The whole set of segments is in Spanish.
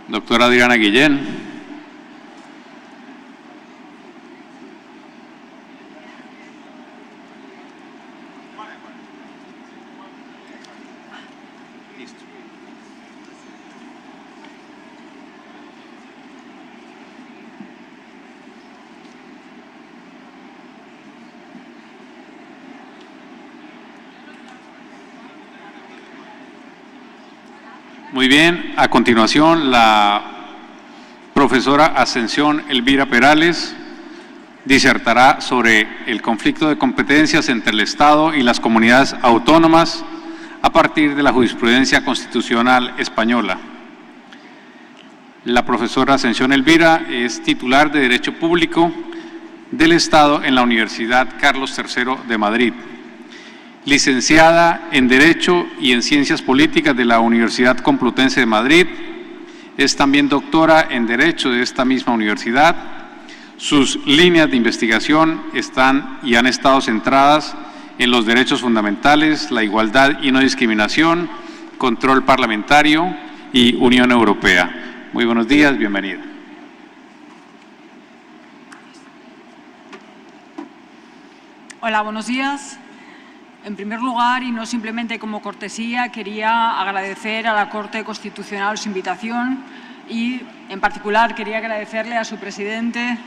Doctora Adriana Guillén. Muy bien, a continuación la profesora Ascensión Elvira Perales disertará sobre el conflicto de competencias entre el Estado y las comunidades autónomas a partir de la jurisprudencia constitucional española. La profesora Ascensión Elvira es titular de Derecho Público del Estado en la Universidad Carlos III de Madrid. Licenciada en Derecho y en Ciencias Políticas de la Universidad Complutense de Madrid, es también doctora en Derecho de esta misma universidad. Sus líneas de investigación están y han estado centradas en los derechos fundamentales, la igualdad y no discriminación, control parlamentario y Unión Europea. Muy buenos días, bienvenida. Hola, buenos días. En primer lugar, y no simplemente como cortesía, quería agradecer a la Corte Constitucional su invitación y, en particular, quería agradecerle a su presidente,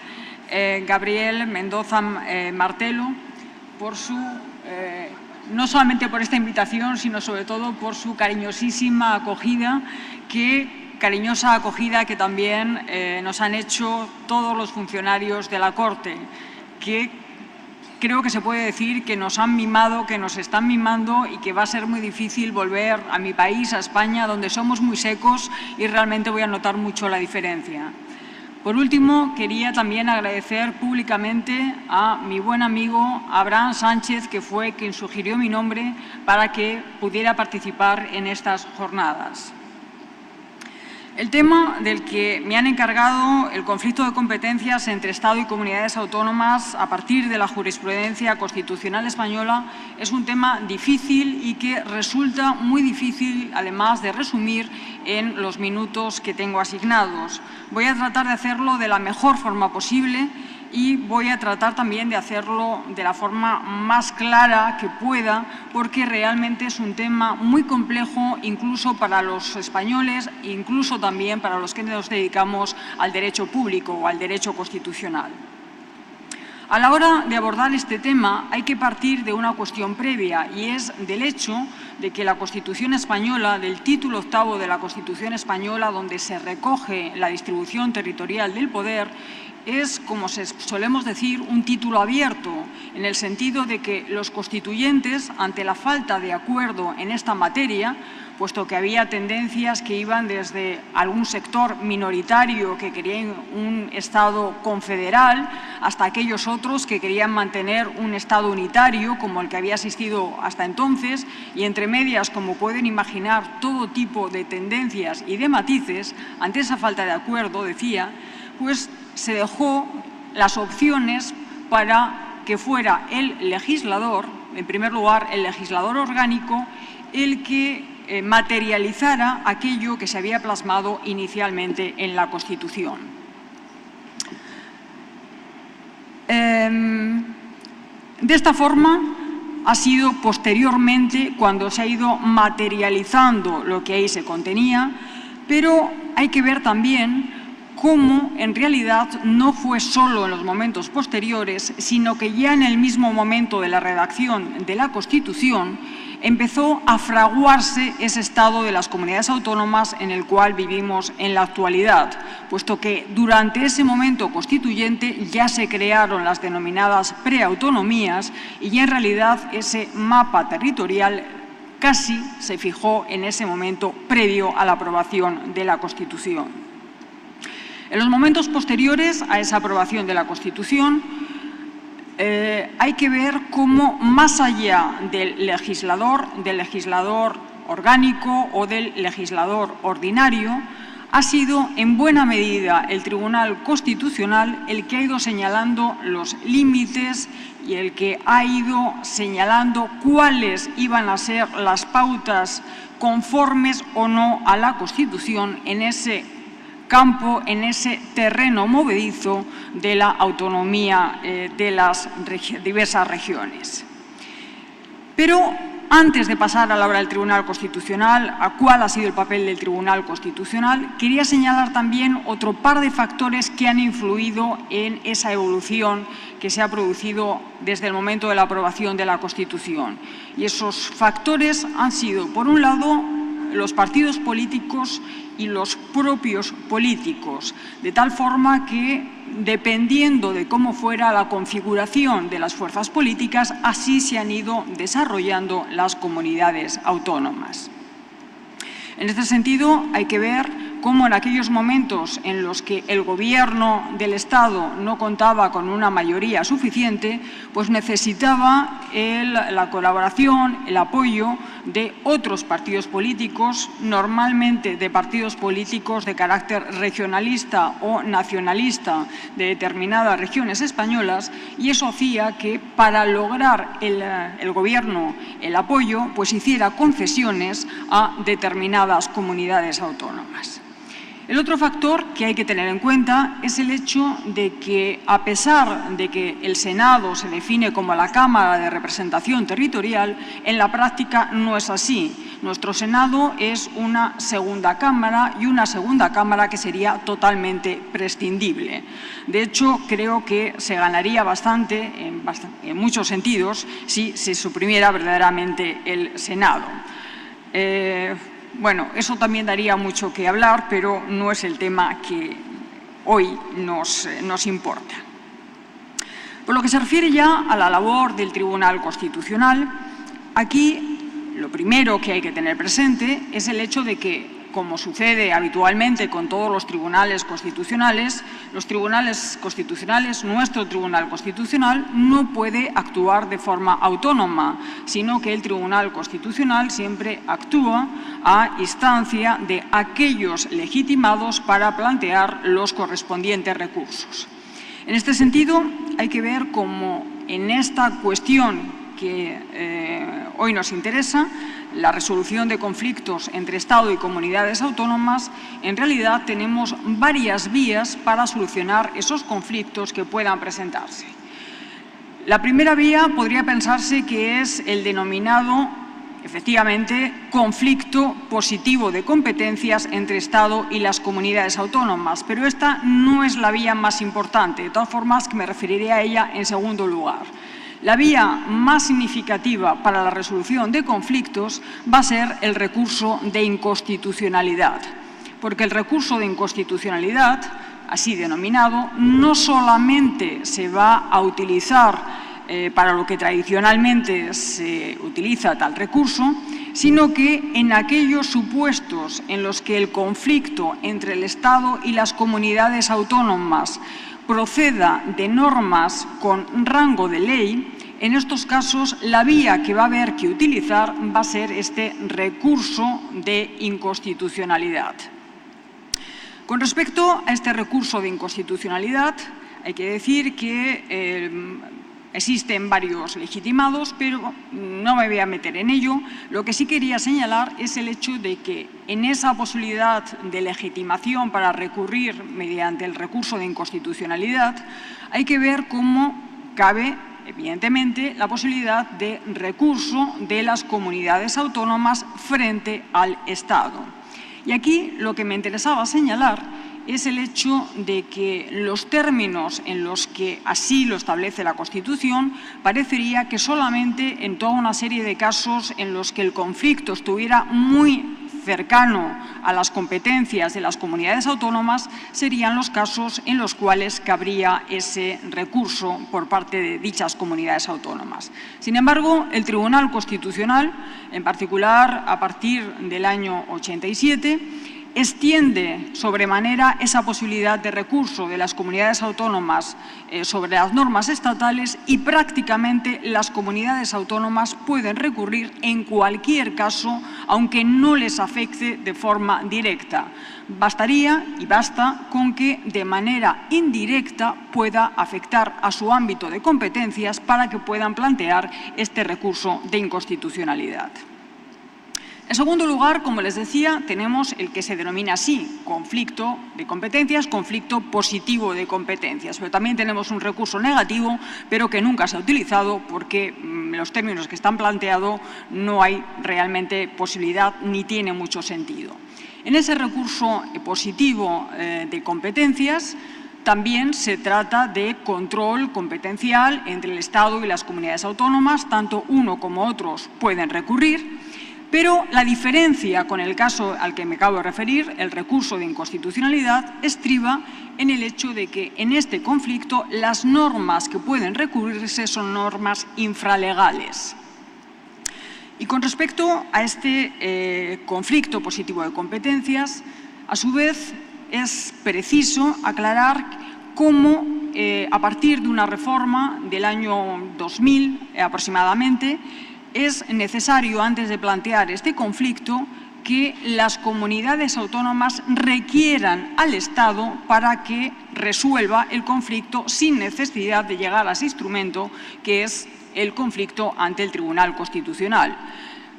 Gabriel Mendoza Martelo, por su, no solamente por esta invitación, sino sobre todo por su cariñosísima acogida, cariñosa acogida que también nos han hecho todos los funcionarios de la Corte, que creo que se puede decir que nos han mimado, que nos están mimando y que va a ser muy difícil volver a mi país, a España, donde somos muy secos y realmente voy a notar mucho la diferencia. Por último, quería también agradecer públicamente a mi buen amigo Abraham Sánchez, que fue quien sugirió mi nombre para que pudiera participar en estas jornadas. El tema del que me han encargado, el conflicto de competencias entre Estado y comunidades autónomas a partir de la jurisprudencia constitucional española, es un tema difícil y que resulta muy difícil, además de resumir en los minutos que tengo asignados. Voy a tratar de hacerlo de la mejor forma posible y voy a tratar también de hacerlo de la forma más clara que pueda, porque realmente es un tema muy complejo, incluso para los españoles, incluso también para los que nos dedicamos al derecho público o al derecho constitucional. A la hora de abordar este tema hay que partir de una cuestión previa, y es del hecho de que la Constitución española, del título octavo de la Constitución española, donde se recoge la distribución territorial del poder, es, como solemos decir, un título abierto, en el sentido de que los constituyentes, ante la falta de acuerdo en esta materia, puesto que había tendencias que iban desde algún sector minoritario que quería un Estado confederal hasta aquellos otros que querían mantener un Estado unitario como el que había existido hasta entonces, y entre medias, como pueden imaginar, todo tipo de tendencias y de matices. Ante esa falta de acuerdo, decía, pues se dejó las opciones para que fuera el legislador, en primer lugar el legislador orgánico, el que materializara aquello que se había plasmado inicialmente en la Constitución. De esta forma ha sido posteriormente cuando se ha ido materializando lo que ahí se contenía, pero hay que ver también cómo en realidad no fue solo en los momentos posteriores, sino que ya en el mismo momento de la redacción de la Constitución empezó a fraguarse ese estado de las comunidades autónomas en el cual vivimos en la actualidad, puesto que durante ese momento constituyente ya se crearon las denominadas preautonomías y ya en realidad ese mapa territorial casi se fijó en ese momento previo a la aprobación de la Constitución. En los momentos posteriores a esa aprobación de la Constitución, hay que ver cómo, más allá del legislador orgánico o del legislador ordinario, ha sido en buena medida el Tribunal Constitucional el que ha ido señalando los límites y el que ha ido señalando cuáles iban a ser las pautas conformes o no a la Constitución en ese campo, en ese terreno movedizo de la autonomía de las diversas regiones. Pero antes de pasar a la obra del Tribunal Constitucional, a cuál ha sido el papel del Tribunal Constitucional, quería señalar también otro par de factores que han influido en esa evolución que se ha producido desde el momento de la aprobación de la Constitución. Y esos factores han sido, por un lado, los partidos políticos y los propios políticos, de tal forma que, dependiendo de cómo fuera la configuración de las fuerzas políticas, así se han ido desarrollando las comunidades autónomas. En este sentido, hay que ver cómo en aquellos momentos en los que el Gobierno del Estado no contaba con una mayoría suficiente, pues necesitaba la colaboración, el apoyo de otros partidos políticos, normalmente de partidos políticos de carácter regionalista o nacionalista de determinadas regiones españolas, y eso hacía que para lograr el Gobierno el apoyo, pues hiciera concesiones a determinadas comunidades autónomas. El otro factor que hay que tener en cuenta es el hecho de que, a pesar de que el Senado se define como la Cámara de Representación Territorial, en la práctica no es así. Nuestro Senado es una segunda Cámara, y una segunda Cámara que sería totalmente prescindible. De hecho, creo que se ganaría bastante, en muchos sentidos, si se suprimiera verdaderamente el Senado. Bueno, eso también daría mucho que hablar, pero no es el tema que hoy nos importa. Por lo que se refiere ya a la labor del Tribunal Constitucional, aquí lo primero que hay que tener presente es el hecho de que, como sucede habitualmente con todos los tribunales constitucionales, nuestro Tribunal Constitucional no puede actuar de forma autónoma, sino que el Tribunal Constitucional siempre actúa a instancia de aquellos legitimados para plantear los correspondientes recursos. En este sentido, hay que ver cómo en esta cuestión que hoy nos interesa, la resolución de conflictos entre Estado y comunidades autónomas, en realidad tenemos varias vías para solucionar esos conflictos que puedan presentarse. La primera vía podría pensarse que es el denominado, efectivamente, conflicto positivo de competencias entre Estado y las comunidades autónomas, pero esta no es la vía más importante, de todas formas que me referiré a ella en segundo lugar. La vía más significativa para la resolución de conflictos va a ser el recurso de inconstitucionalidad, porque el recurso de inconstitucionalidad, así denominado, no solamente se va a utilizar para lo que tradicionalmente se utiliza tal recurso, sino que en aquellos supuestos en los que el conflicto entre el Estado y las comunidades autónomas proceda de normas con rango de ley, en estos casos la vía que va a haber que utilizar va a ser este recurso de inconstitucionalidad. Con respecto a este recurso de inconstitucionalidad, hay que decir que existen varios legitimados, pero no me voy a meter en ello. Lo que sí quería señalar es el hecho de que en esa posibilidad de legitimación para recurrir mediante el recurso de inconstitucionalidad, hay que ver cómo cabe, evidentemente, la posibilidad de recurso de las comunidades autónomas frente al Estado. Y aquí lo que me interesaba señalar es el hecho de que los términos en los que así lo establece la Constitución parecería que solamente en toda una serie de casos en los que el conflicto estuviera muy cercano a las competencias de las comunidades autónomas serían los casos en los cuales cabría ese recurso por parte de dichas comunidades autónomas. Sin embargo, el Tribunal Constitucional, en particular a partir del año 87, extiende sobremanera esa posibilidad de recurso de las comunidades autónomas sobre las normas estatales y prácticamente las comunidades autónomas pueden recurrir en cualquier caso, aunque no les afecte de forma directa. Bastaría y basta con que de manera indirecta pueda afectar a su ámbito de competencias para que puedan plantear este recurso de inconstitucionalidad. En segundo lugar, como les decía, tenemos el que se denomina así, conflicto de competencias, conflicto positivo de competencias. Pero también tenemos un recurso negativo, pero que nunca se ha utilizado porque en los términos que están planteados no hay realmente posibilidad ni tiene mucho sentido. En ese recurso positivo de competencias también se trata de control competencial entre el Estado y las comunidades autónomas, tanto uno como otros pueden recurrir. Pero la diferencia con el caso al que me acabo de referir, el recurso de inconstitucionalidad, estriba en el hecho de que en este conflicto las normas que pueden recurrirse son normas infralegales. Y con respecto a este conflicto positivo de competencias, a su vez es preciso aclarar cómo a partir de una reforma del año 2000 aproximadamente, es necesario, antes de plantear este conflicto, que las comunidades autónomas requieran al Estado para que resuelva el conflicto sin necesidad de llegar a ese instrumento que es el conflicto ante el Tribunal Constitucional.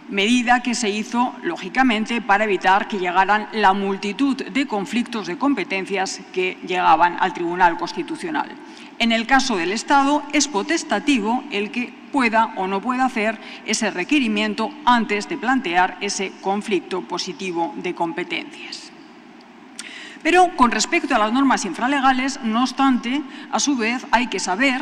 Medida que se hizo, lógicamente, para evitar que llegaran la multitud de conflictos de competencias que llegaban al Tribunal Constitucional. En el caso del Estado, es potestativo el que pueda o no pueda hacer ese requerimiento antes de plantear ese conflicto positivo de competencias. Pero con respecto a las normas infralegales, no obstante, a su vez hay que saber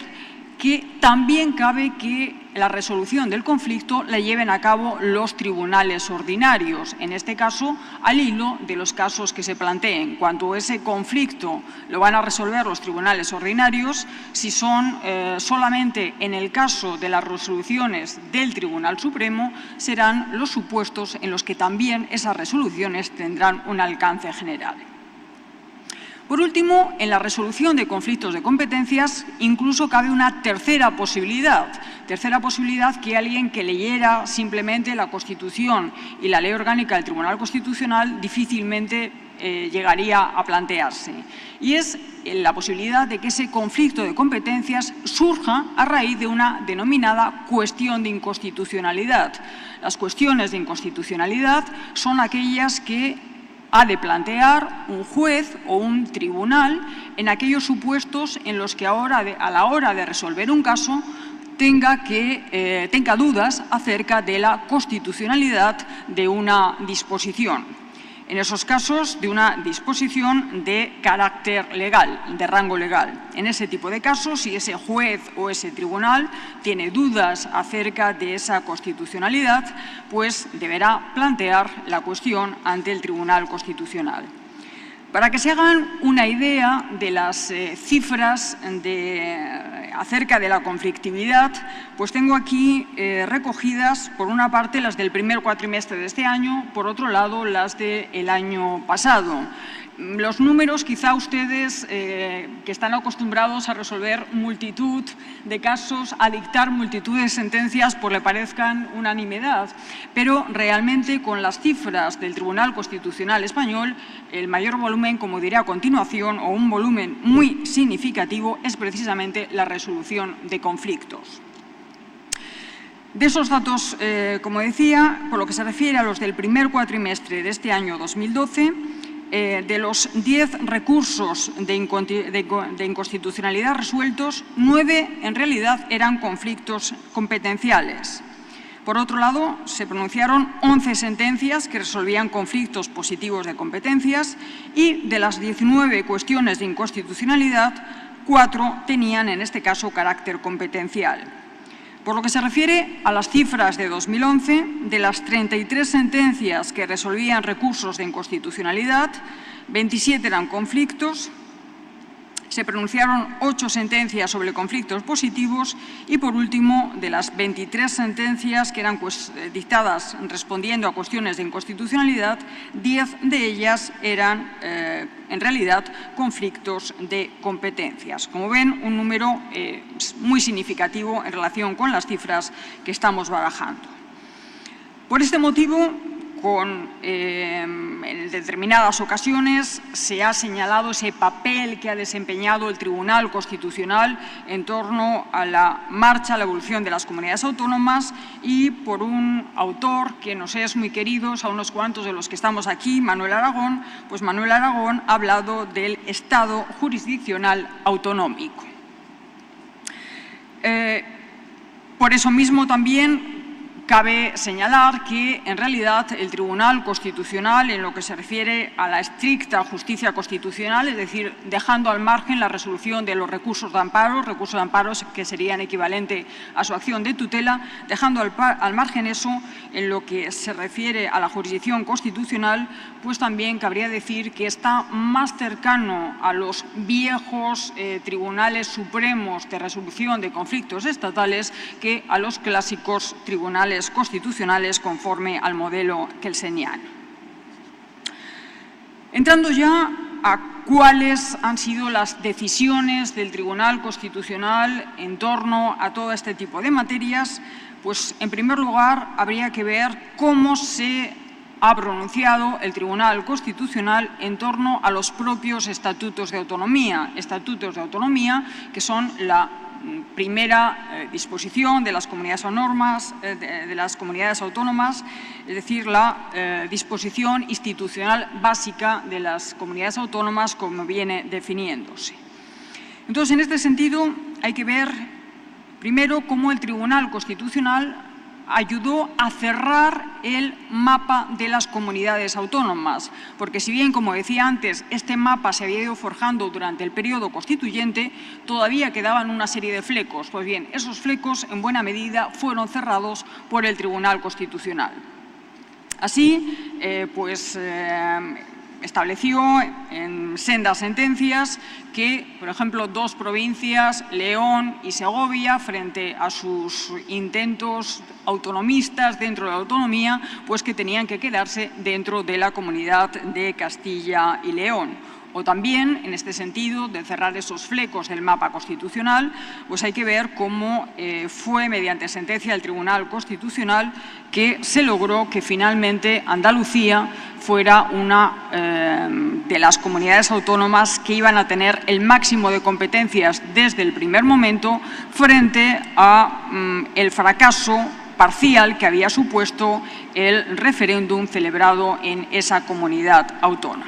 que también cabe que la resolución del conflicto la lleven a cabo los tribunales ordinarios, en este caso al hilo de los casos que se planteen. Cuanto ese conflicto lo van a resolver los tribunales ordinarios, si son solamente en el caso de las resoluciones del Tribunal Supremo, serán los supuestos en los que también esas resoluciones tendrán un alcance general. Por último, en la resolución de conflictos de competencias incluso cabe una tercera posibilidad que alguien que leyera simplemente la Constitución y la Ley Orgánica del Tribunal Constitucional difícilmente llegaría a plantearse. Y es la posibilidad de que ese conflicto de competencias surja a raíz de una denominada cuestión de inconstitucionalidad. Las cuestiones de inconstitucionalidad son aquellas que ha de plantear un juez o un tribunal en aquellos supuestos en los que a la hora de resolver un caso tenga dudas acerca de la constitucionalidad de una disposición. En esos casos, de una disposición de carácter legal, de rango legal. En ese tipo de casos, si ese juez o ese tribunal tiene dudas acerca de esa constitucionalidad, pues deberá plantear la cuestión ante el Tribunal Constitucional. Para que se hagan una idea de las cifras acerca de la conflictividad, pues tengo aquí recogidas, por una parte, las del primer cuatrimestre de este año, por otro lado, las del año pasado. Los números, quizá ustedes que están acostumbrados a resolver multitud de casos, a dictar multitud de sentencias, pues le parezcan una nimiedad. Pero realmente con las cifras del Tribunal Constitucional Español, el mayor volumen, como diré a continuación, o un volumen muy significativo, es precisamente la resolución de conflictos. De esos datos, como decía, por lo que se refiere a los del primer cuatrimestre de este año 2012, de los 10 recursos de inconstitucionalidad resueltos, 9 en realidad eran conflictos competenciales. Por otro lado, se pronunciaron 11 sentencias que resolvían conflictos positivos de competencias y de las 19 cuestiones de inconstitucionalidad, 4 tenían en este caso carácter competencial. Por lo que se refiere a las cifras de 2011, de las 33 sentencias que resolvían recursos de inconstitucionalidad, 27 eran conflictos, se pronunciaron 8 sentencias sobre conflictos positivos y, por último, de las 23 sentencias que eran dictadas respondiendo a cuestiones de inconstitucionalidad, 10 de ellas eran, en realidad, conflictos de competencias. Como ven, un número muy significativo en relación con las cifras que estamos barajando. Por este motivo, en determinadas ocasiones se ha señalado ese papel que ha desempeñado el Tribunal Constitucional en torno a la marcha, a la evolución de las comunidades autónomas, y por un autor que nos es muy querido, a unos cuantos de los que estamos aquí, Manuel Aragón, pues Manuel Aragón ha hablado del Estado jurisdiccional autonómico. Por eso mismo también cabe señalar que, en realidad, el Tribunal Constitucional, en lo que se refiere a la estricta justicia constitucional, es decir, dejando al margen la resolución de los recursos de amparo que serían equivalente a su acción de tutela, dejando al margen eso, en lo que se refiere a la jurisdicción constitucional, pues también cabría decir que está más cercano a los viejos tribunales supremos de resolución de conflictos estatales que a los clásicos tribunales constitucionales conforme al modelo kelseniano. Entrando ya a cuáles han sido las decisiones del Tribunal Constitucional en torno a todo este tipo de materias, pues en primer lugar habría que ver cómo se ha pronunciado el Tribunal Constitucional en torno a los propios estatutos de autonomía que son la primera disposición de las comunidades autónomas, es decir, la disposición institucional básica de las comunidades autónomas, como viene definiéndose. Entonces, en este sentido, hay que ver primero cómo el Tribunal Constitucional ayudó a cerrar el mapa de las comunidades autónomas, porque si bien, como decía antes, este mapa se había ido forjando durante el periodo constituyente, todavía quedaban una serie de flecos. Pues bien, esos flecos en buena medida fueron cerrados por el Tribunal Constitucional. Así, estableció en sendas sentencias que, por ejemplo, 2 provincias, León y Segovia, frente a sus intentos autonomistas dentro de la autonomía, pues que tenían que quedarse dentro de la Comunidad de Castilla y León. O también, en este sentido, de cerrar esos flecos del mapa constitucional, pues hay que ver cómo fue mediante sentencia del Tribunal Constitucional que se logró que finalmente Andalucía fuera una de las comunidades autónomas que iban a tener el máximo de competencias desde el primer momento frente a el fracaso parcial que había supuesto el referéndum celebrado en esa comunidad autónoma.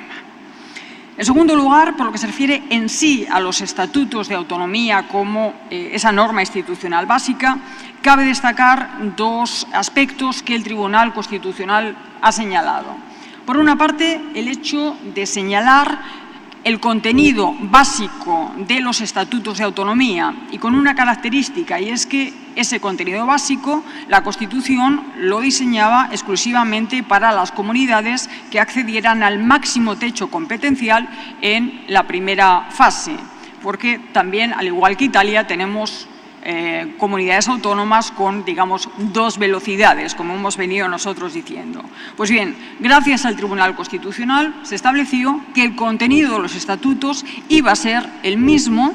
En segundo lugar, por lo que se refiere en sí a los estatutos de autonomía como esa norma institucional básica, cabe destacar 2 aspectos que el Tribunal Constitucional ha señalado. Por una parte, el hecho de señalar el contenido básico de los estatutos de autonomía y con una característica, y es que ese contenido básico la Constitución lo diseñaba exclusivamente para las comunidades que accedieran al máximo techo competencial en la primera fase, porque también, al igual que Italia, tenemos comunidades autónomas con, digamos, 2 velocidades, como hemos venido nosotros diciendo. Pues bien, gracias al Tribunal Constitucional se estableció que el contenido de los estatutos iba a ser el mismo,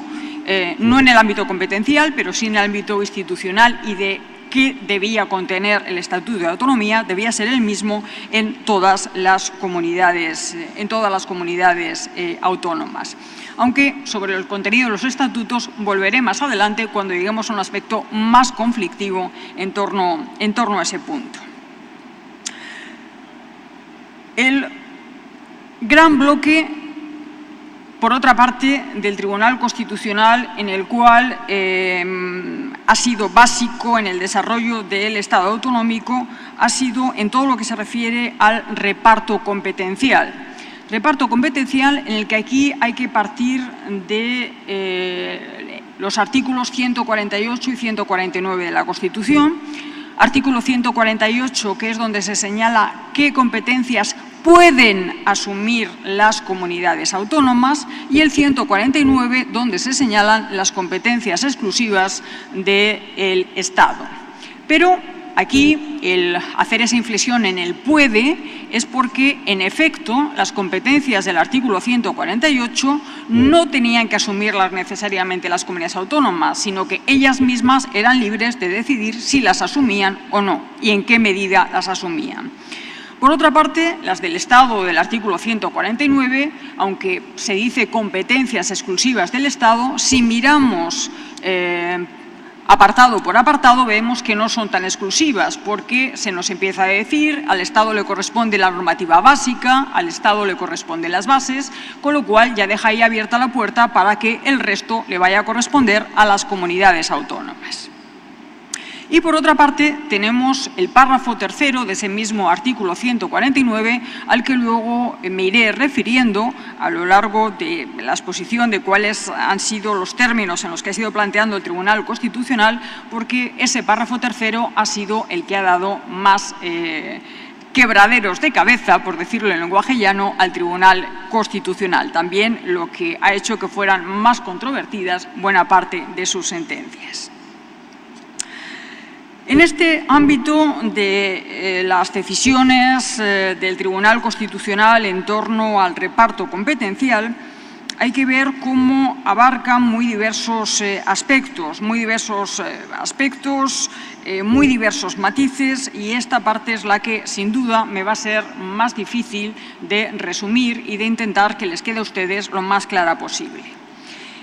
no en el ámbito competencial, pero sí en el ámbito institucional, y de qué debía contener el Estatuto de Autonomía debía ser el mismo en todas las comunidades autónomas. Aunque sobre el contenido de los estatutos volveré más adelante cuando lleguemos a un aspecto más conflictivo en torno a ese punto. El gran bloque, por otra parte, del Tribunal Constitucional, en el cual ha sido básico en el desarrollo del Estado autonómico, ha sido en todo lo que se refiere al reparto competencial. Reparto competencial en el que aquí hay que partir de los artículos 148 y 149 de la Constitución. Artículo 148, que es donde se señala qué competencias pueden asumir las comunidades autónomas, y el 149, donde se señalan las competencias exclusivas del Estado. Pero aquí el hacer esa inflexión en el puede es porque, en efecto, las competencias del artículo 148 no tenían que asumirlas necesariamente las comunidades autónomas, sino que ellas mismas eran libres de decidir si las asumían o no y en qué medida las asumían. Por otra parte, las del Estado del artículo 149, aunque se dice competencias exclusivas del Estado, si miramos apartado por apartado, vemos que no son tan exclusivas, porque se nos empieza a decir al Estado le corresponde la normativa básica, al Estado le corresponden las bases, con lo cual ya deja ahí abierta la puerta para que el resto le vaya a corresponder a las comunidades autónomas. Y por otra parte tenemos el párrafo tercero de ese mismo artículo 149, al que luego me iré refiriendo a lo largo de la exposición de cuáles han sido los términos en los que ha sido planteando el Tribunal Constitucional, porque ese párrafo tercero ha sido el que ha dado más quebraderos de cabeza, por decirlo en lenguaje llano, al Tribunal Constitucional. También lo que ha hecho que fueran más controvertidas buena parte de sus sentencias. En este ámbito de las decisiones del Tribunal Constitucional en torno al reparto competencial, hay que ver cómo abarcan muy diversos aspectos, muy diversos matices, y esta parte es la que sin duda me va a ser más difícil de resumir y de intentar que les quede a ustedes lo más clara posible.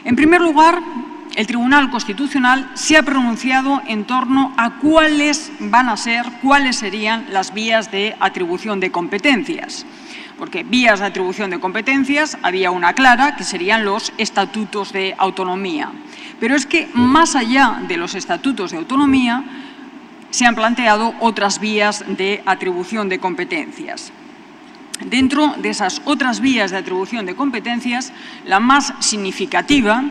En primer lugar, el Tribunal Constitucional se ha pronunciado en torno a cuáles serían las vías de atribución de competencias. Porque vías de atribución de competencias había una clara, que serían los estatutos de autonomía. Pero es que más allá de los estatutos de autonomía se han planteado otras vías de atribución de competencias. Dentro de esas otras vías de atribución de competencias, la más significativa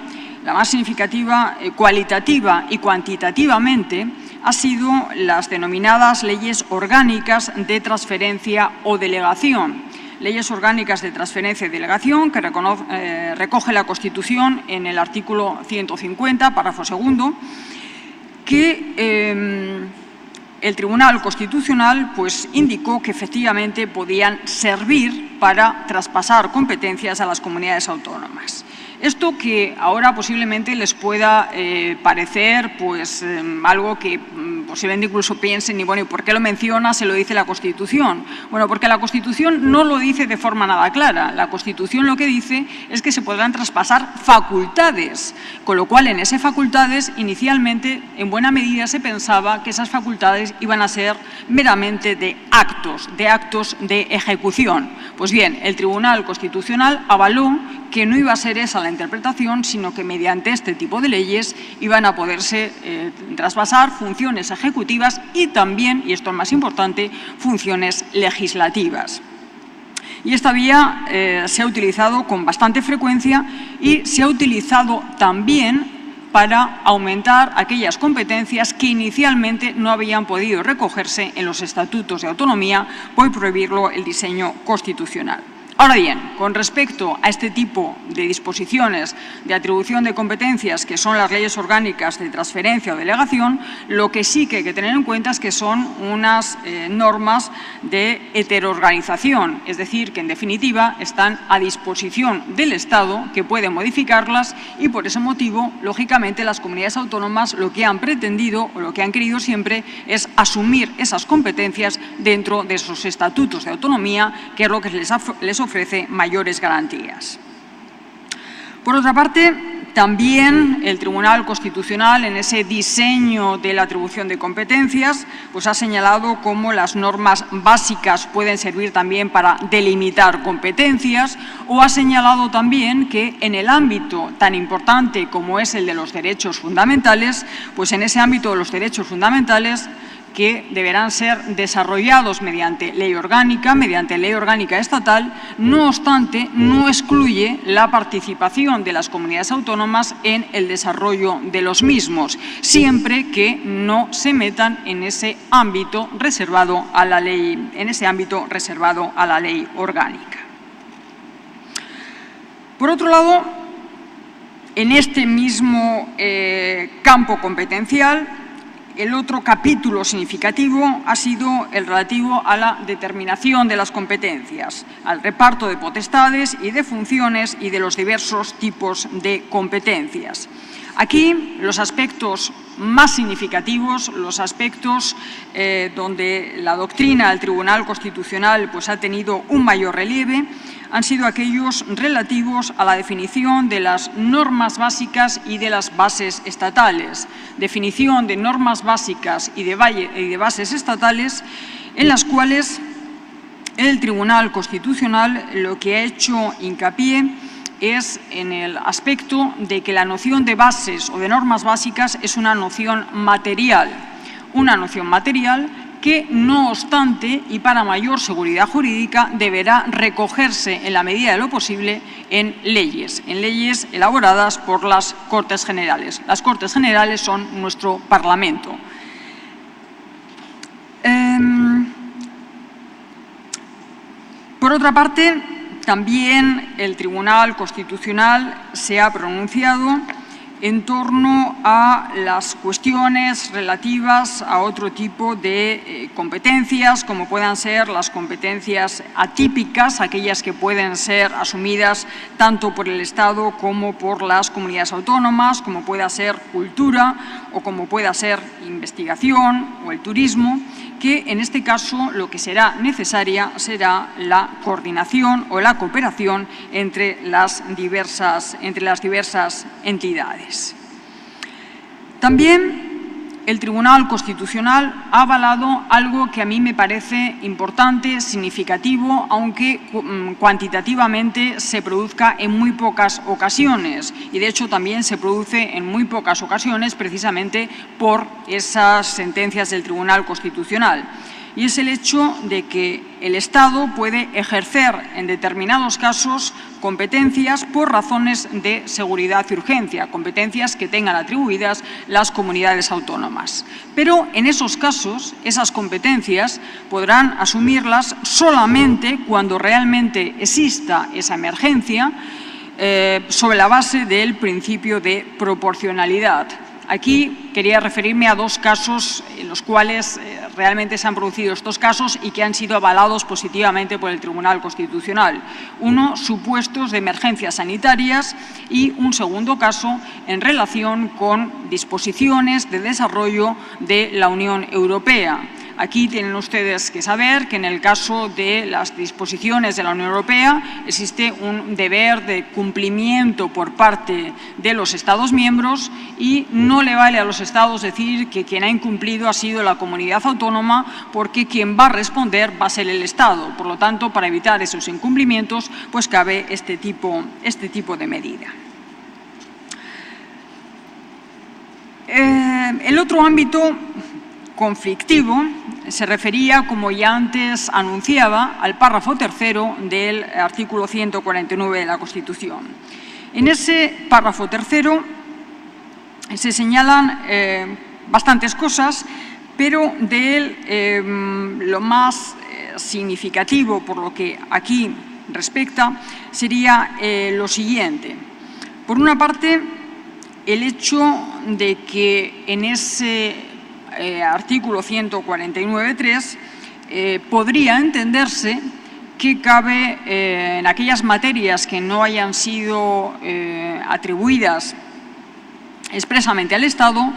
cualitativa y cuantitativamente, ha sido las denominadas leyes orgánicas de transferencia o delegación. Leyes orgánicas de transferencia y delegación que recoge la Constitución en el artículo 150, párrafo segundo, que el Tribunal Constitucional indicó que efectivamente podían servir para traspasar competencias a las comunidades autónomas. Esto que ahora posiblemente les pueda parecer algo que posiblemente incluso piensen, y bueno, ¿y por qué lo menciona? Se lo dice la Constitución. Bueno, porque la Constitución no lo dice de forma nada clara. La Constitución lo que dice es que se podrán traspasar facultades, con lo cual en esas facultades inicialmente en buena medida se pensaba que esas facultades iban a ser meramente de actos de ejecución. Pues bien, el Tribunal Constitucional avaló que no iba a ser esa la interpretación, sino que mediante este tipo de leyes iban a poderse traspasar funciones ejecutivas y también, y esto es más importante, funciones legislativas. Y esta vía se ha utilizado con bastante frecuencia y se ha utilizado también para aumentar aquellas competencias que inicialmente no habían podido recogerse en los estatutos de autonomía por prohibirlo el diseño constitucional. Ahora bien, con respecto a este tipo de disposiciones de atribución de competencias, que son las leyes orgánicas de transferencia o delegación, lo que sí que hay que tener en cuenta es que son unas normas de heteroorganización, es decir, que en definitiva están a disposición del Estado, que puede modificarlas, y por ese motivo, lógicamente, las comunidades autónomas lo que han pretendido o lo que han querido siempre es asumir esas competencias dentro de sus estatutos de autonomía, que es lo que les ofrece mayores garantías. Por otra parte, también el Tribunal Constitucional, en ese diseño de la atribución de competencias, ha señalado cómo las normas básicas pueden servir también para delimitar competencias, o ha señalado también que en el ámbito tan importante como es el de los derechos fundamentales, en ese ámbito de los derechos fundamentales, que deberán ser desarrollados mediante ley orgánica estatal. No obstante, no excluye la participación de las comunidades autónomas en el desarrollo de los mismos, siempre que no se metan en ese ámbito reservado a la ley, orgánica. Por otro lado, en este mismo campo competencial, el otro capítulo significativo ha sido el relativo a la determinación de las competencias, al reparto de potestades y de funciones y de los diversos tipos de competencias. Aquí los aspectos más significativos, los aspectos donde la doctrina del Tribunal Constitucional pues, ha tenido un mayor relieve, han sido aquellos relativos a la definición de las normas básicas y de las bases estatales. Definición de normas básicas y de bases estatales en las cuales el Tribunal Constitucional lo que ha hecho hincapié es en el aspecto de que la noción de bases o de normas básicas es una noción material que, no obstante, y para mayor seguridad jurídica, deberá recogerse en la medida de lo posible en leyes elaboradas por las Cortes Generales. Las Cortes Generales son nuestro Parlamento. Por otra parte, también el Tribunal Constitucional se ha pronunciado en torno a las cuestiones relativas a otro tipo de competencias, como puedan ser las competencias atípicas, aquellas que pueden ser asumidas tanto por el Estado como por las comunidades autónomas, como pueda ser cultura o como pueda ser investigación o el turismo, que en este caso lo que será necesaria será la coordinación o la cooperación entre las diversas entidades. También el Tribunal Constitucional ha avalado algo que a mí me parece importante, significativo, aunque cuantitativamente se produzca en muy pocas ocasiones, y de hecho también se produce en muy pocas ocasiones precisamente por esas sentencias del Tribunal Constitucional. Y es el hecho de que el Estado puede ejercer en determinados casos competencias por razones de seguridad y urgencia, competencias que tengan atribuidas las comunidades autónomas. Pero en esos casos, esas competencias podrán asumirlas solamente cuando realmente exista esa emergencia sobre la base del principio de proporcionalidad. Aquí quería referirme a dos casos en los cuales realmente se han producido estos casos y que han sido avalados positivamente por el Tribunal Constitucional. Uno, supuestos de emergencias sanitarias, y un segundo caso en relación con disposiciones de desarrollo de la Unión Europea. Aquí tienen ustedes que saber que en el caso de las disposiciones de la Unión Europea existe un deber de cumplimiento por parte de los Estados miembros y no le vale a los Estados decir que quien ha incumplido ha sido la comunidad autónoma, porque quien va a responder va a ser el Estado. Por lo tanto, para evitar esos incumplimientos, pues cabe este tipo de medida. El otro ámbito conflictivo se refería, como ya antes anunciaba, al párrafo tercero del artículo 149 de la Constitución. En ese párrafo tercero se señalan bastantes cosas, pero de él lo más significativo, por lo que aquí respecta, sería lo siguiente. Por una parte, el hecho de que en ese artículo 149.3 podría entenderse que cabe en aquellas materias que no hayan sido atribuidas expresamente al Estado,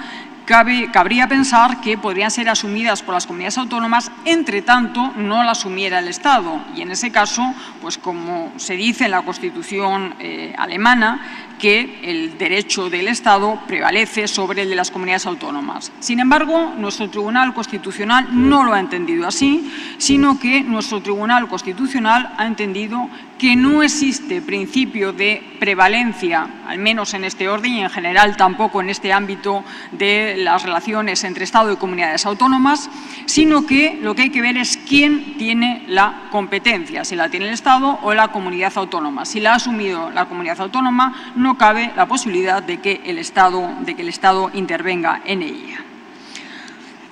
cabría pensar que podrían ser asumidas por las comunidades autónomas, entre tanto no la asumiera el Estado. Y en ese caso, pues como se dice en la Constitución alemana, que el derecho del Estado prevalece sobre el de las comunidades autónomas. Sin embargo, nuestro Tribunal Constitucional no lo ha entendido así, sino que nuestro Tribunal Constitucional ha entendido que no existe principio de prevalencia, al menos en este orden y en general tampoco en este ámbito de las relaciones entre Estado y comunidades autónomas, sino que lo que hay que ver es quién tiene la competencia, si la tiene el Estado o la comunidad autónoma. Si la ha asumido la comunidad autónoma, no cabe la posibilidad de que el Estado intervenga en ella.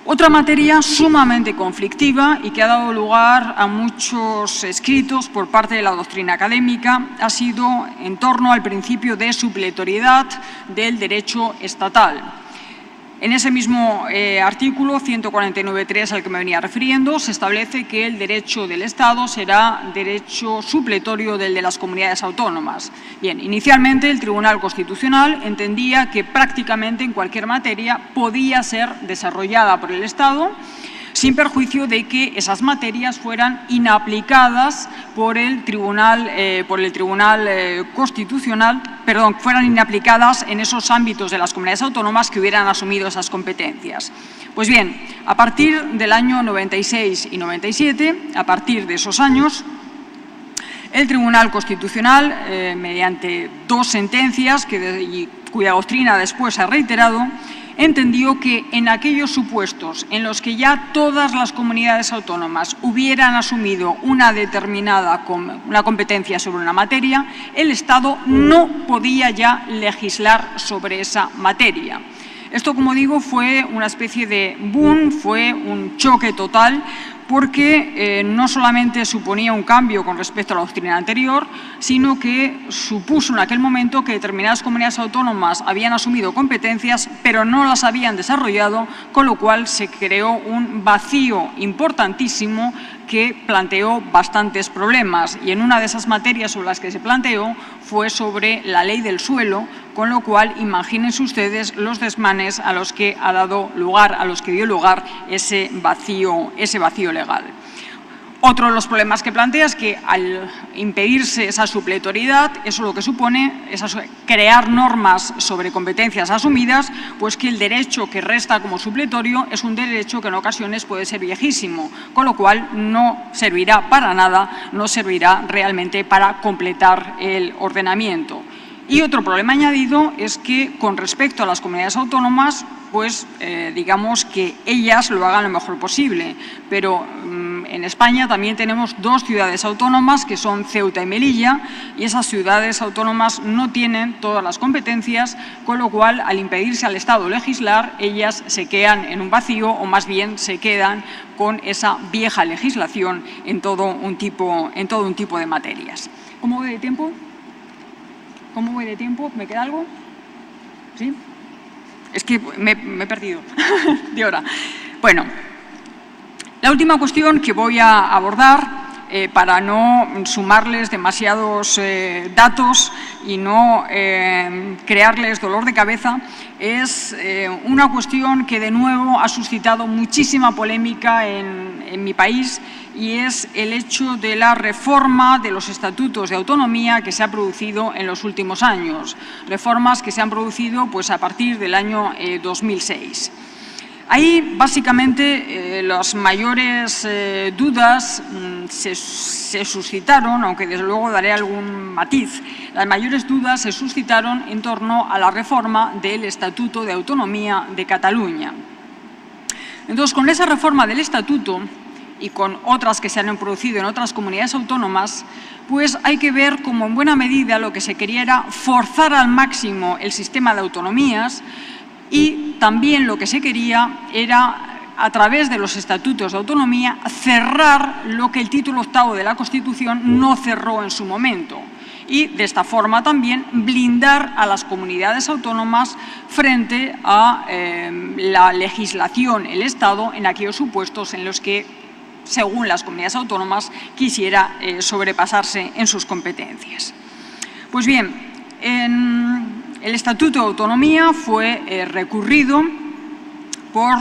Otra materia sumamente conflictiva y que ha dado lugar a muchos escritos por parte de la doctrina académica ha sido en torno al principio de supletoriedad del derecho estatal. En ese mismo artículo 149.3 al que me venía refiriendo, se establece que el derecho del Estado será derecho supletorio del de las comunidades autónomas. Bien, inicialmente el Tribunal Constitucional entendía que prácticamente en cualquier materia podía ser desarrollada por el Estado, sin perjuicio de que esas materias fueran inaplicadas por el Tribunal Constitucional, fueran inaplicadas en esos ámbitos de las comunidades autónomas que hubieran asumido esas competencias. Pues bien, a partir del año 96 y 97, a partir de esos años, el Tribunal Constitucional, mediante dos sentencias cuya doctrina después se ha reiterado, entendió que en aquellos supuestos en los que ya todas las comunidades autónomas hubieran asumido una competencia sobre una materia, el Estado no podía ya legislar sobre esa materia. Esto, como digo, fue una especie de boom, fue un choque total, porque no solamente suponía un cambio con respecto a la doctrina anterior, sino que supuso en aquel momento que determinadas comunidades autónomas habían asumido competencias, pero no las habían desarrollado, con lo cual se creó un vacío importantísimo que planteó bastantes problemas. Y en una de esas materias sobre las que se planteó fue sobre la ley del suelo, con lo cual imagínense ustedes los desmanes a los que dio lugar ese vacío legal. Otro de los problemas que plantea es que al impedirse esa supletoriedad, eso lo que supone es crear normas sobre competencias asumidas, pues que el derecho que resta como supletorio es un derecho que en ocasiones puede ser viejísimo, con lo cual no servirá para nada, no servirá realmente para completar el ordenamiento. Y otro problema añadido es que con respecto a las comunidades autónomas, pues digamos que ellas lo hagan lo mejor posible, pero en España también tenemos dos ciudades autónomas que son Ceuta y Melilla, y esas ciudades autónomas no tienen todas las competencias, con lo cual al impedirse al Estado legislar, ellas se quedan en un vacío o más bien se quedan con esa vieja legislación en todo un tipo de materias. ¿Cómo voy de tiempo? ¿Cómo voy de tiempo? ¿Me queda algo? ¿Sí? Es que me he perdido de hora. Bueno, la última cuestión que voy a abordar, para no sumarles demasiados datos y no crearles dolor de cabeza, es una cuestión que de nuevo ha suscitado muchísima polémica en mi país, y es el hecho de la reforma de los estatutos de autonomía que se ha producido en los últimos años, reformas que se han producido pues, a partir del año 2006. Ahí, básicamente, las mayores dudas se suscitaron, aunque desde luego daré algún matiz, las mayores dudas se suscitaron en torno a la reforma del Estatuto de Autonomía de Cataluña. Entonces, con esa reforma del Estatuto y con otras que se han producido en otras comunidades autónomas, pues hay que ver cómo en buena medida lo que se quería era forzar al máximo el sistema de autonomías, y también lo que se quería era, a través de los estatutos de autonomía, cerrar lo que el título 8º de la Constitución no cerró en su momento, y de esta forma también blindar a las comunidades autónomas frente a la legislación, el Estado, en aquellos supuestos en los que, según las comunidades autónomas, quisiera sobrepasarse en sus competencias. Pues bien, el Estatuto de Autonomía fue recurrido por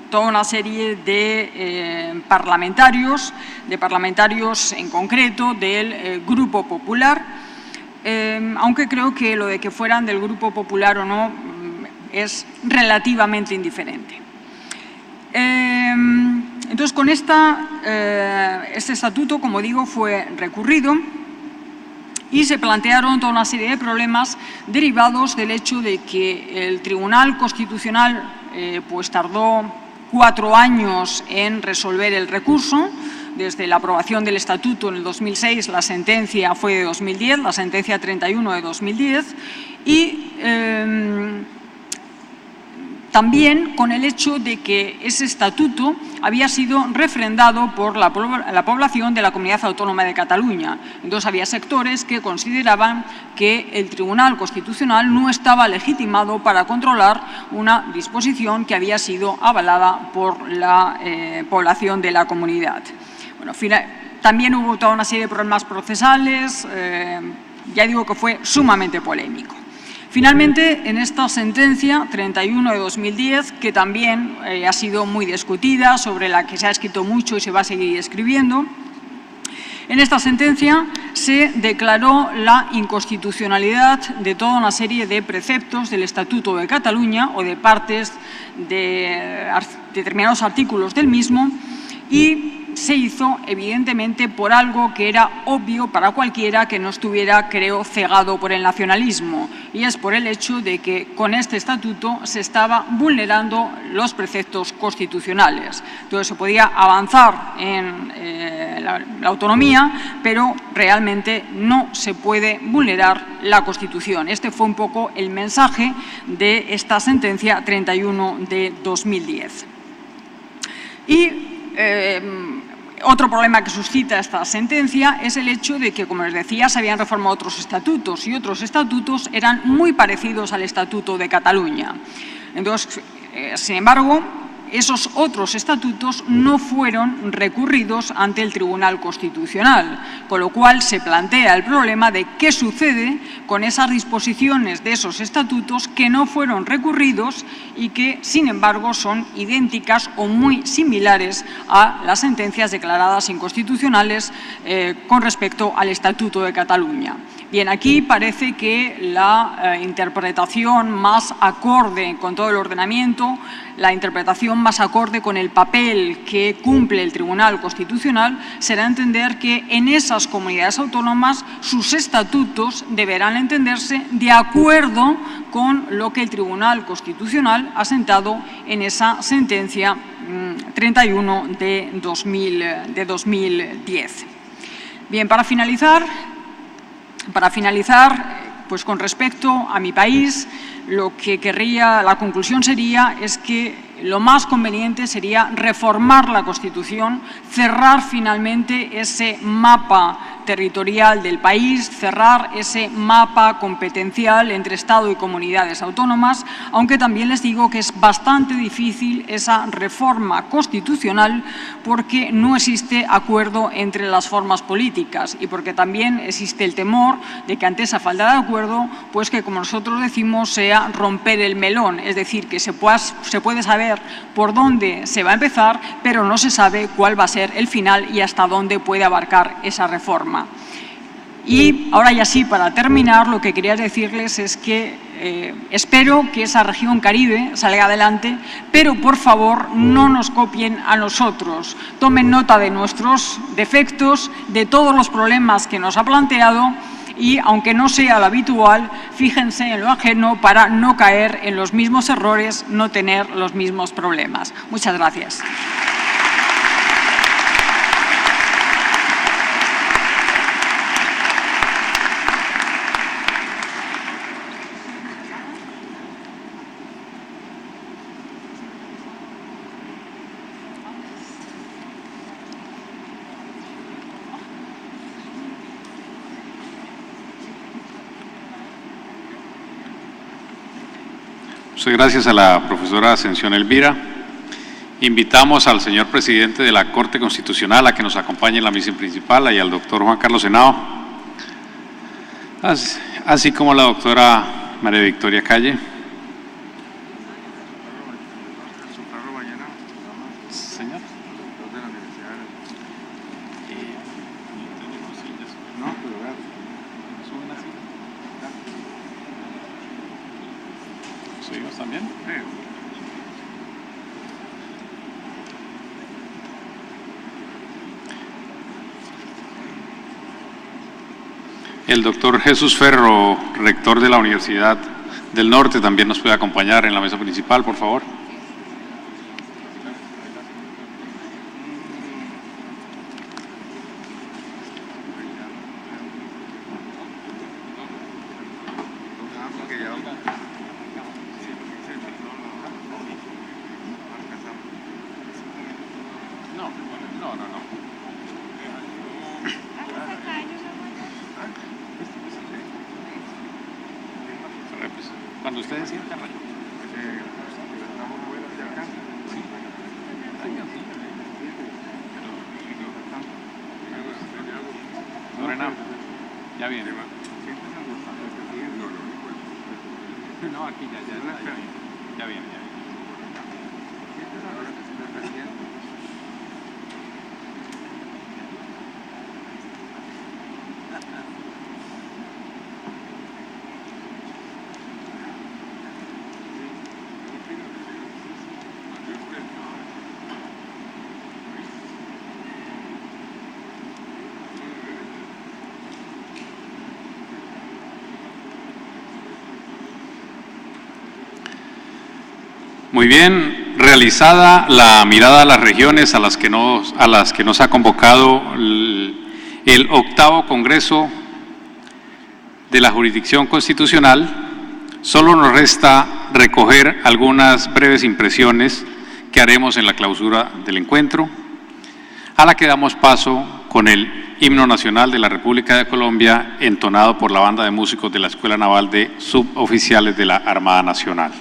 toda una serie de parlamentarios en concreto del Grupo Popular, aunque creo que lo de que fueran del Grupo Popular o no es relativamente indiferente. Entonces, con este estatuto, como digo, fue recurrido y se plantearon toda una serie de problemas derivados del hecho de que el Tribunal Constitucional pues tardó 4 años en resolver el recurso. Desde la aprobación del Estatuto en el 2006, la sentencia fue de 2010, la sentencia 31 de 2010, y también con el hecho de que ese estatuto había sido refrendado por la población de la Comunidad Autónoma de Cataluña. Entonces, había sectores que consideraban que el Tribunal Constitucional no estaba legitimado para controlar una disposición que había sido avalada por la población de la comunidad. Bueno, también hubo toda una serie de problemas procesales, ya digo que fue sumamente polémico. Finalmente, en esta sentencia 31 de 2010, que también ha sido muy discutida, sobre la que se ha escrito mucho y se va a seguir escribiendo, en esta sentencia se declaró la inconstitucionalidad de toda una serie de preceptos del Estatuto de Cataluña o de partes de determinados artículos del mismo, y se hizo, evidentemente, por algo que era obvio para cualquiera que no estuviera, creo, cegado por el nacionalismo, y es por el hecho de que con este estatuto se estaba vulnerando los preceptos constitucionales. Entonces, se podía avanzar en la autonomía, pero realmente no se puede vulnerar la Constitución. Este fue un poco el mensaje de esta sentencia 31 de 2010. Y otro problema que suscita esta sentencia es el hecho de que, como les decía, se habían reformado otros estatutos, y otros estatutos eran muy parecidos al Estatuto de Cataluña. Entonces, sin embargo, esos otros estatutos no fueron recurridos ante el Tribunal Constitucional, con lo cual se plantea el problema de qué sucede con esas disposiciones de esos estatutos que no fueron recurridos y que, sin embargo, son idénticas o muy similares a las sentencias declaradas inconstitucionales con respecto al Estatuto de Cataluña. Bien, aquí parece que la interpretación más acorde con todo el ordenamiento, la interpretación más acorde con el papel que cumple el Tribunal Constitucional, será entender que en esas comunidades autónomas sus estatutos deberán entenderse de acuerdo con lo que el Tribunal Constitucional ha sentado en esa sentencia 31 de 2010. Bien, para finalizar, pues con respecto a mi país, la conclusión sería que lo más conveniente sería reformar la Constitución, cerrar finalmente ese mapa territorial del país, cerrar ese mapa competencial entre Estado y comunidades autónomas, aunque también les digo que es bastante difícil esa reforma constitucional porque no existe acuerdo entre las formas políticas y porque también existe el temor de que ante esa falta de acuerdo, pues que, como nosotros decimos, sea romper el melón, es decir, que se puede saber por dónde se va a empezar, pero no se sabe cuál va a ser el final y hasta dónde puede abarcar esa reforma. Y ahora ya sí, para terminar, lo que quería decirles es que espero que esa región Caribe salga adelante, pero por favor no nos copien a nosotros. Tomen nota de nuestros defectos, de todos los problemas que nos ha planteado y, aunque no sea lo habitual, fíjense en lo ajeno para no caer en los mismos errores, no tener los mismos problemas. Muchas gracias. Muchas gracias a la profesora Ascensión Elvira. Invitamos al señor presidente de la Corte Constitucional a que nos acompañe en la misa principal y al doctor Juan Carlos Henao, así como a la doctora María Victoria Calle. Señor. No, pero suben así. ¿Todos también? Sí. El doctor Jesús Ferro, rector de la Universidad del Norte, también nos puede acompañar en la mesa principal, por favor. Cuando ustedes sientan. Lorena, ya viene. No, aquí ya viene. Muy bien, realizada la mirada a las regiones a las que nos ha convocado el 8º Congreso de la Jurisdicción Constitucional, solo nos resta recoger algunas breves impresiones que haremos en la clausura del encuentro, a la que damos paso con el himno nacional de la República de Colombia, entonado por la banda de músicos de la Escuela Naval de Suboficiales de la Armada Nacional.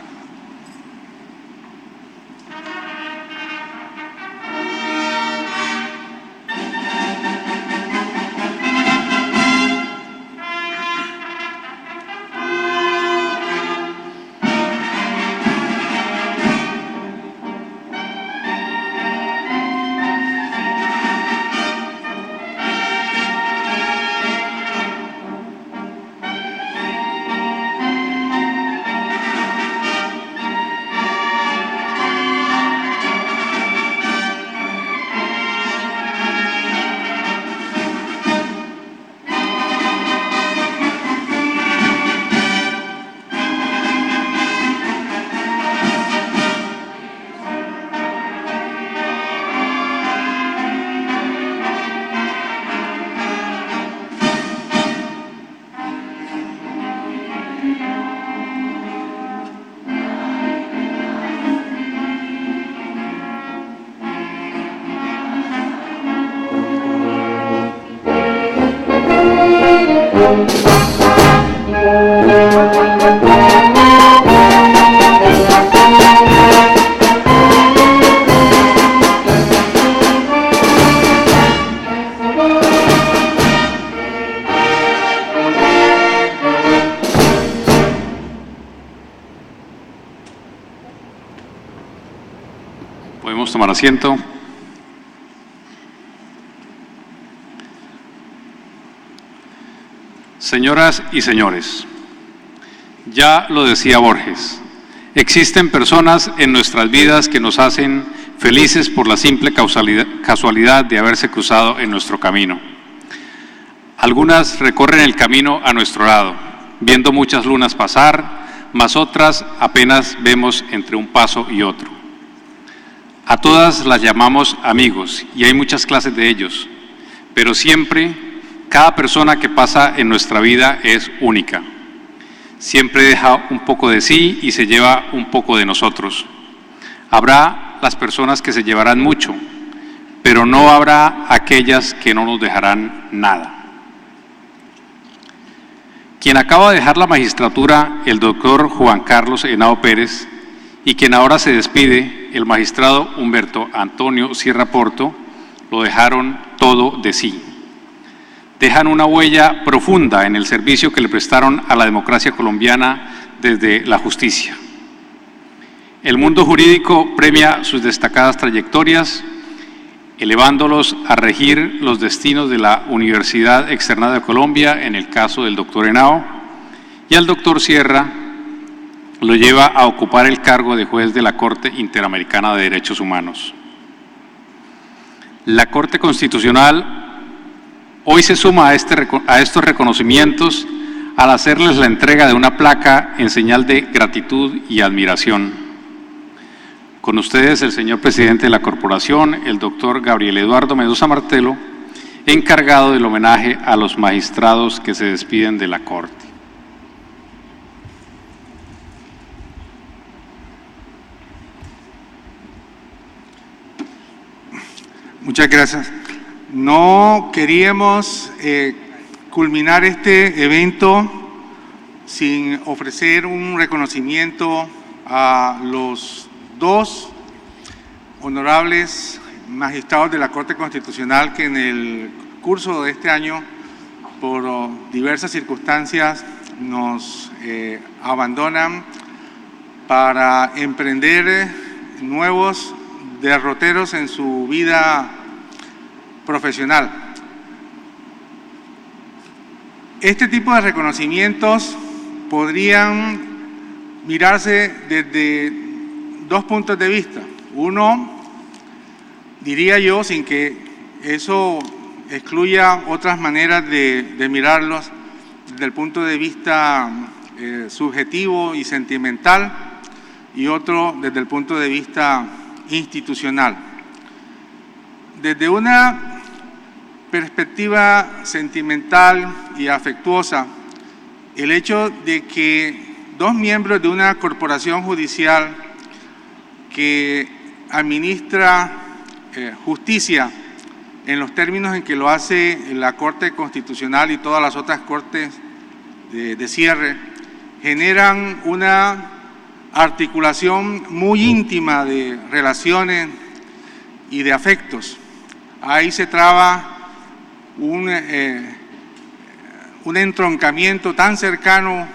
Podemos tomar asiento. Señoras y señores, ya lo decía Borges, existen personas en nuestras vidas que nos hacen felices por la simple casualidad de haberse cruzado en nuestro camino. Algunas recorren el camino a nuestro lado, viendo muchas lunas pasar, mas otras apenas vemos entre un paso y otro. A todas las llamamos amigos y hay muchas clases de ellos, pero siempre cada persona que pasa en nuestra vida es única. Siempre deja un poco de sí y se lleva un poco de nosotros. Habrá las personas que se llevarán mucho, pero no habrá aquellas que no nos dejarán nada. Quien acaba de dejar la magistratura, el doctor Juan Carlos Henao Pérez, y quien ahora se despide, el magistrado Humberto Antonio Sierra Porto, lo dejaron todo de sí. Dejan una huella profunda en el servicio que le prestaron a la democracia colombiana desde la justicia. El mundo jurídico premia sus destacadas trayectorias, elevándolos a regir los destinos de la Universidad Externada de Colombia, en el caso del doctor Henao, y al doctor Sierra lo lleva a ocupar el cargo de juez de la Corte Interamericana de Derechos Humanos. La Corte Constitucional hoy se suma a estos reconocimientos al hacerles la entrega de una placa en señal de gratitud y admiración. Con ustedes el señor presidente de la corporación, el doctor Gabriel Eduardo Mendoza Martelo, encargado del homenaje a los magistrados que se despiden de la Corte. Muchas gracias. No queríamos culminar este evento sin ofrecer un reconocimiento a los dos honorables magistrados de la Corte Constitucional que en el curso de este año, por diversas circunstancias, nos abandonan para emprender nuevos derroteros en su vida profesional. Este tipo de reconocimientos podrían mirarse desde dos puntos de vista. Uno, diría yo, sin que eso excluya otras maneras de mirarlos, desde el punto de vista subjetivo y sentimental, y otro desde el punto de vista institucional. Desde una perspectiva sentimental y afectuosa, el hecho de que dos miembros de una corporación judicial que administra justicia en los términos en que lo hace la Corte Constitucional y todas las otras cortes de cierre, generan una articulación muy íntima de relaciones y de afectos. Ahí se traba un entroncamiento tan cercano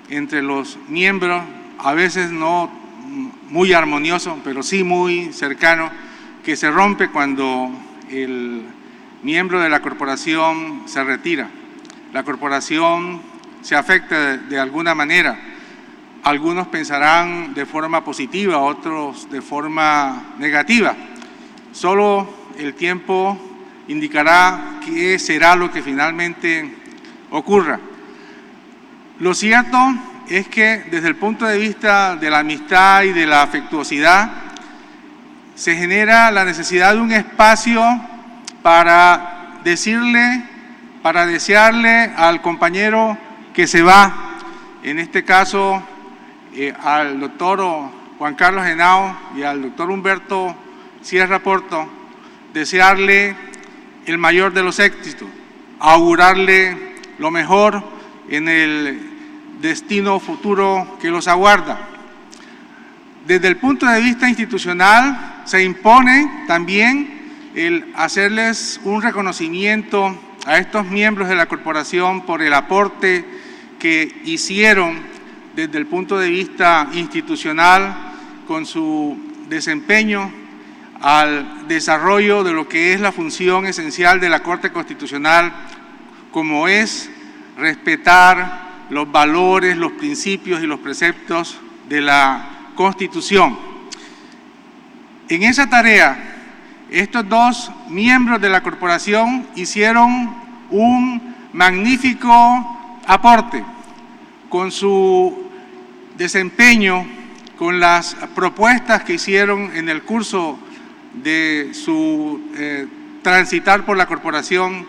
entre los miembros, a veces no muy armonioso, pero sí muy cercano, que se rompe cuando el miembro de la corporación se retira. La corporación se afecta de alguna manera. Algunos pensarán de forma positiva, otros de forma negativa. Solo el tiempo indicará qué será lo que finalmente ocurra. Lo cierto es que desde el punto de vista de la amistad y de la afectuosidad, se genera la necesidad de un espacio para decirle, para desearle al compañero que se va, en este caso al doctor Juan Carlos Henao y al doctor Humberto Sierra Porto, desearle el mayor de los éxitos, augurarle lo mejor en el destino futuro que los aguarda. Desde el punto de vista institucional, se impone también el hacerles un reconocimiento a estos miembros de la corporación por el aporte que hicieron desde el punto de vista institucional con su desempeño al desarrollo de lo que es la función esencial de la Corte Constitucional, como es respetar los valores, los principios y los preceptos de la Constitución. En esa tarea, estos dos miembros de la corporación hicieron un magnífico aporte con su desempeño, con las propuestas que hicieron en el curso de su transitar por la corporación.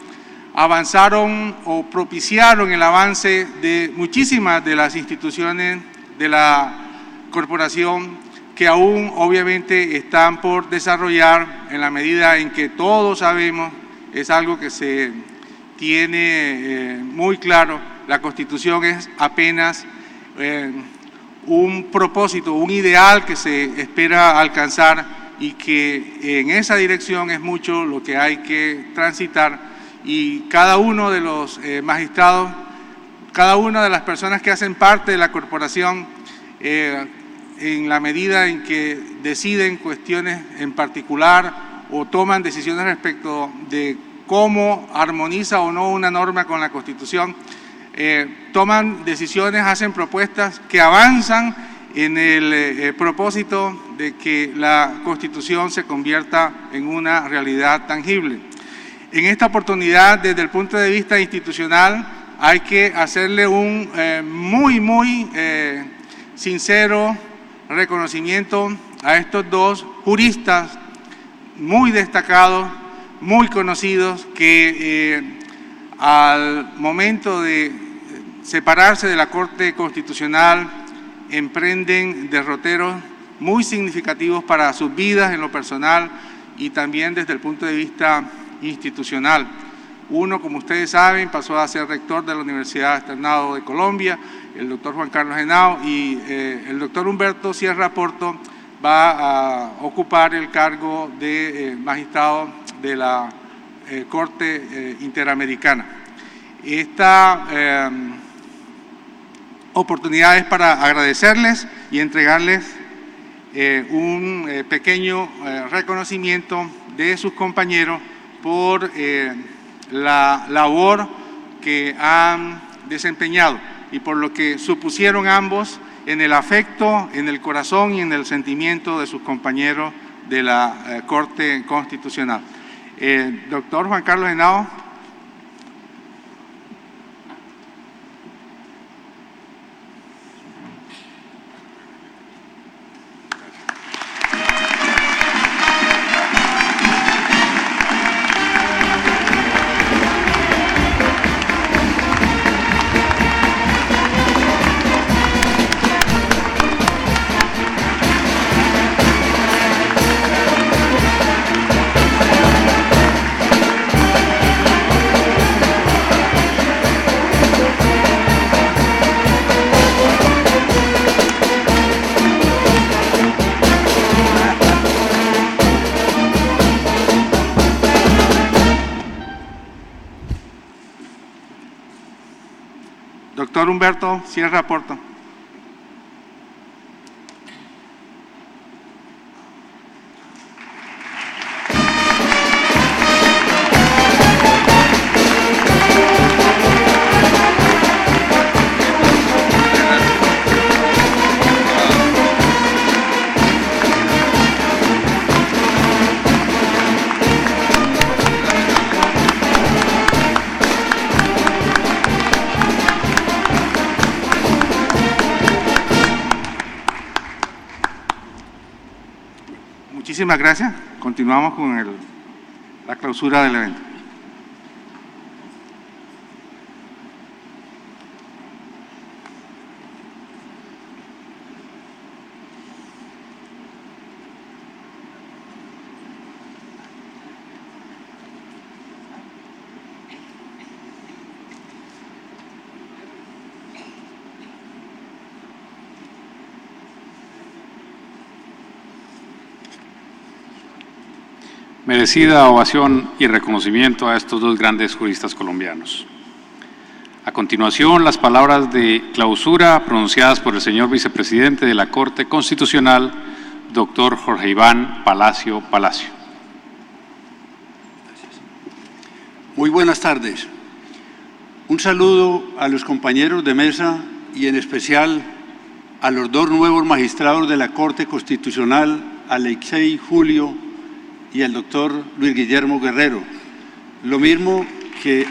Avanzaron o propiciaron el avance de muchísimas de las instituciones de la corporación que aún obviamente están por desarrollar en la medida en que todos sabemos, es algo que se tiene muy claro, la Constitución es apenas un propósito, un ideal que se espera alcanzar y que en esa dirección es mucho lo que hay que transitar. Y cada uno de los magistrados, cada una de las personas que hacen parte de la corporación, en la medida en que deciden cuestiones en particular o toman decisiones respecto de cómo armoniza o no una norma con la Constitución, toman decisiones, hacen propuestas que avanzan en el propósito de que la Constitución se convierta en una realidad tangible. En esta oportunidad, desde el punto de vista institucional, hay que hacerle un muy sincero reconocimiento a estos dos juristas muy destacados, muy conocidos, que al momento de separarse de la Corte Constitucional emprenden derroteros muy significativos para sus vidas en lo personal y también desde el punto de vista institucional. Uno, como ustedes saben, pasó a ser rector de la Universidad Externado de Colombia, el doctor Juan Carlos Henao, y el doctor Humberto Sierra Porto va a ocupar el cargo de magistrado de la Corte Interamericana. Esta oportunidad es para agradecerles y entregarles un pequeño reconocimiento de sus compañeros por la labor que han desempeñado y por lo que supusieron ambos en el afecto, en el corazón y en el sentimiento de sus compañeros de la Corte Constitucional. Doctor Juan Carlos Henao. Doctor Humberto Sierra Porto. Muchísimas gracias. Continuamos con la clausura del evento. Merecida ovación y reconocimiento a estos dos grandes juristas colombianos. A continuación, las palabras de clausura pronunciadas por el señor vicepresidente de la Corte Constitucional, doctor Jorge Iván Palacio Palacio. Muy buenas tardes. Un saludo a los compañeros de mesa y en especial a los dos nuevos magistrados de la Corte Constitucional, Alexei Julio y al doctor Luis Guillermo Guerrero, lo mismo que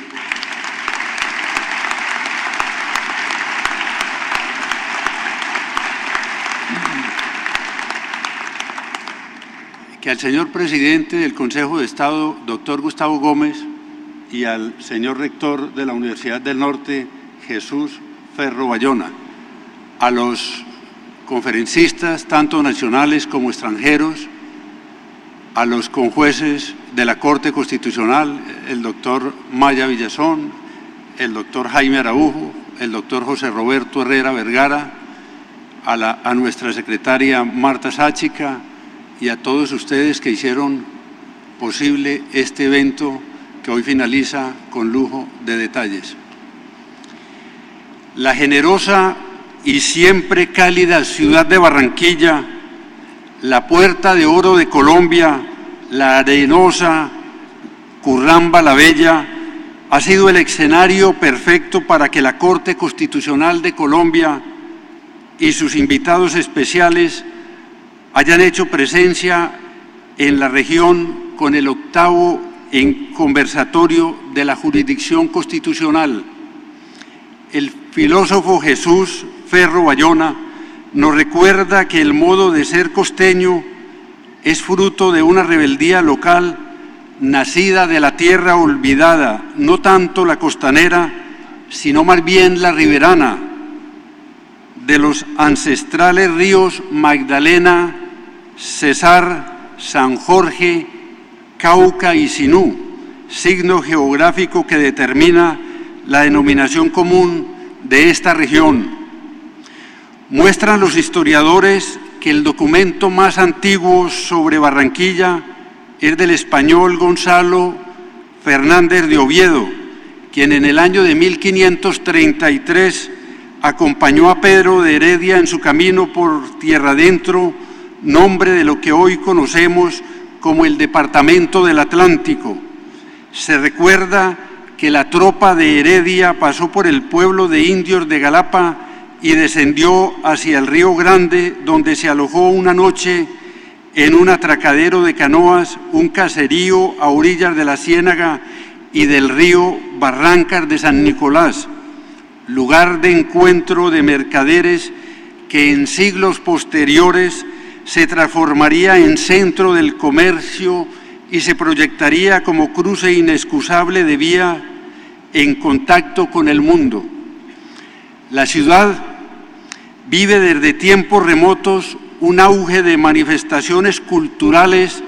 al señor presidente del Consejo de Estado, doctor Gustavo Gómez, y al señor rector de la Universidad del Norte, Jesús Ferro Bayona, a los conferencistas, tanto nacionales como extranjeros, a los conjueces de la Corte Constitucional, el doctor Maya Villazón, el doctor Jaime Araujo, el doctor José Roberto Herrera Vergara, a nuestra secretaria Marta Sáchica y a todos ustedes que hicieron posible este evento que hoy finaliza con lujo de detalles. La generosa y siempre cálida ciudad de Barranquilla, la Puerta de Oro de Colombia, la arenosa Curramba la Bella, ha sido el escenario perfecto para que la Corte Constitucional de Colombia y sus invitados especiales hayan hecho presencia en la región con el 8º conversatorio de la jurisdicción constitucional. El filósofo Jesús Ferro Bayona nos recuerda que el modo de ser costeño es fruto de una rebeldía local nacida de la tierra olvidada, no tanto la costanera, sino más bien la riberana, de los ancestrales ríos Magdalena, Cesar, San Jorge, Cauca y Sinú, signo geográfico que determina la denominación común de esta región. Muestran los historiadores que el documento más antiguo sobre Barranquilla es del español Gonzalo Fernández de Oviedo, quien en el año de 1533 acompañó a Pedro de Heredia en su camino por tierra adentro, nombre de lo que hoy conocemos como el Departamento del Atlántico. Se recuerda que la tropa de Heredia pasó por el pueblo de indios de Galapa y descendió hacia el Río Grande, donde se alojó una noche en un atracadero de canoas, un caserío a orillas de la Ciénaga y del río Barrancas de San Nicolás, lugar de encuentro de mercaderes que en siglos posteriores se transformaría en centro del comercio y se proyectaría como cruce inexcusable de vía en contacto con el mundo. La ciudad vive desde tiempos remotos un auge de manifestaciones culturales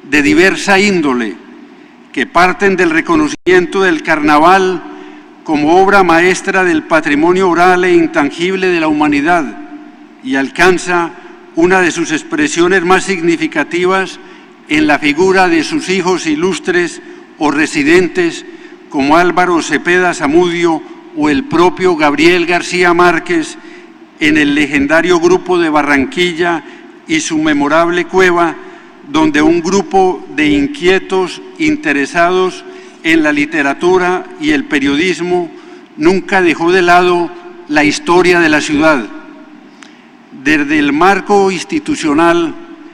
de diversa índole que parten del reconocimiento del carnaval como obra maestra del patrimonio oral e intangible de la humanidad y alcanza una de sus expresiones más significativas en la figura de sus hijos ilustres o residentes como Álvaro Cepeda Zamudio o el propio Gabriel García Márquez en el legendario Grupo de Barranquilla y su memorable cueva, donde un grupo de inquietos interesados en la literatura y el periodismo nunca dejó de lado la historia de la ciudad. Desde el marco institucional,